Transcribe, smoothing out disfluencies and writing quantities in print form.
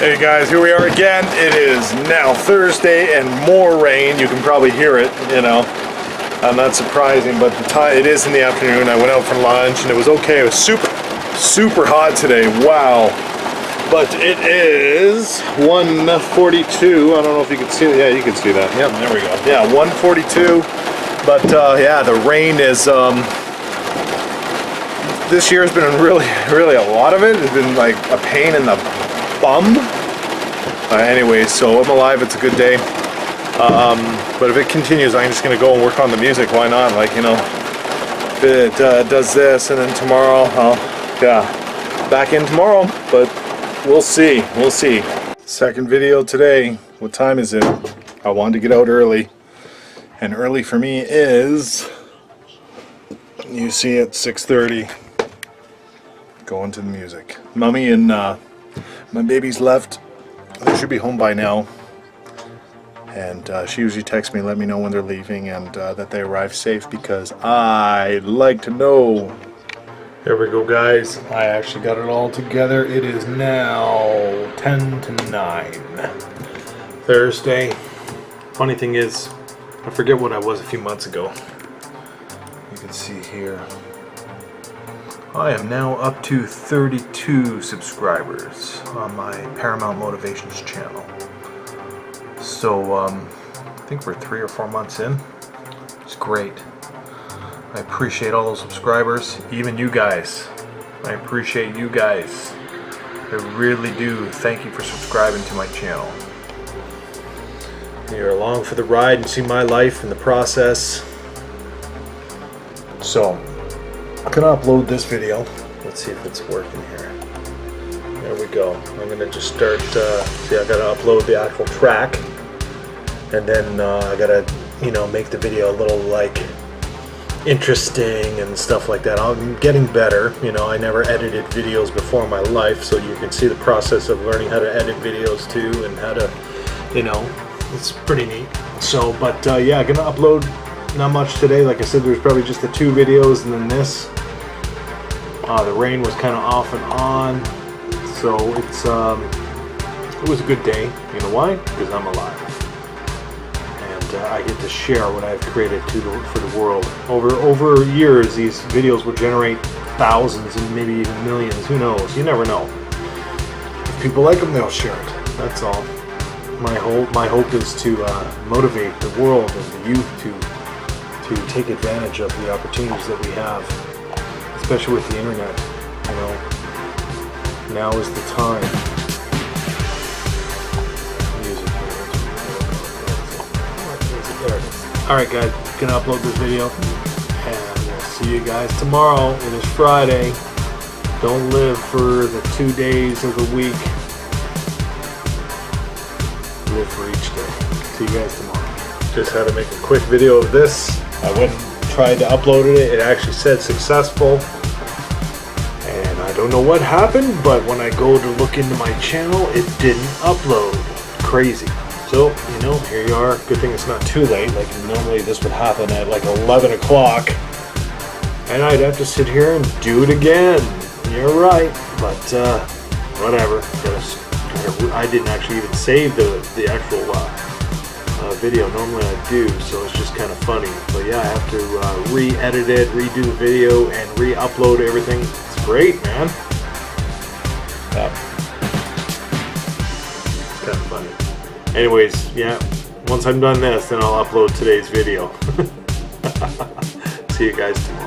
Hey guys, here we are again. It is now Thursday and more rain. You can probably hear it, you know. Not surprising, but it is in the afternoon. I went out for lunch and it was okay. It was super hot today. Wow. But it is 1:42. I don't know if you can see it. Yeah, you can see that. Yep, there we go. Yeah, 1:42. But yeah, the rain is this year has been really a lot of it. It's been like a pain in the bum. Anyways, so I'm alive. It's a good day. But if it continues, I'm just gonna go and work on the music. Why not? Like, you know, if it does this, and then tomorrow, back in tomorrow. But we'll see. We'll see. Second video today. What time is it? I wanted to get out early, and early for me is, you see it, 6:30. Going to the music. Mommy and my baby's left. They should be home by now. And she usually texts me, let me know when they're leaving and that they arrive safe, because I like to know. There we go, guys. I actually got it all together. It is now 10 to 9. Thursday. Funny thing is, I forget what I was a few months ago. You can see here. I am now up to 32 subscribers on my Paramount Motivations channel. So I think we're 3 or 4 months in. It's great. I appreciate all those subscribers, even you guys. I appreciate you guys. I really do. Thank you for subscribing to my channel. You're along for the ride and see my life in the process. So I'm gonna upload this video. Let's see if it's working here. There we go. I'm gonna just start, see, I gotta upload the actual track, and then I gotta, you know, make the video a little like interesting and stuff like that. I'm getting better. You know, I never edited videos before in my life, so you can see the process of learning how to edit videos too, and how to, you know, it's pretty neat. So, but yeah, I'm gonna upload not much today. Like I said, there's probably just the 2 videos and then this. The rain was kind of off and on, so it's it was a good day. You know why? Because I'm alive, and I get to share what I've created for the world. Over years, these videos will generate thousands and maybe even millions. Who knows? You never know. If people like them, they'll share it. That's all. My hope is to motivate the world and the youth to take advantage of the opportunities that we have, especially with the internet. You know, now is the time. Music here. Alright guys, gonna upload this video, and we'll see you guys tomorrow. It is Friday. Don't live for the 2 days of the week. Live for each day. See you guys tomorrow. Just had to make a quick video of this. I went and tried to upload it. It actually said successful. And I don't know what happened, but when I go to look into my channel, it didn't upload. Crazy. So, you know, here you are. Good thing it's not too late. Like normally this would happen at like 11 o'clock. And I'd have to sit here and do it again. You're right. But whatever. I didn't actually even save the actual video. Normally I do, so it's just kind of funny. But yeah, I have to re-edit it, redo the video, and re-upload everything. It's great, man. Yeah. It's kind of funny. Anyways, yeah, once I'm done this, then I'll upload today's video. See you guys tomorrow.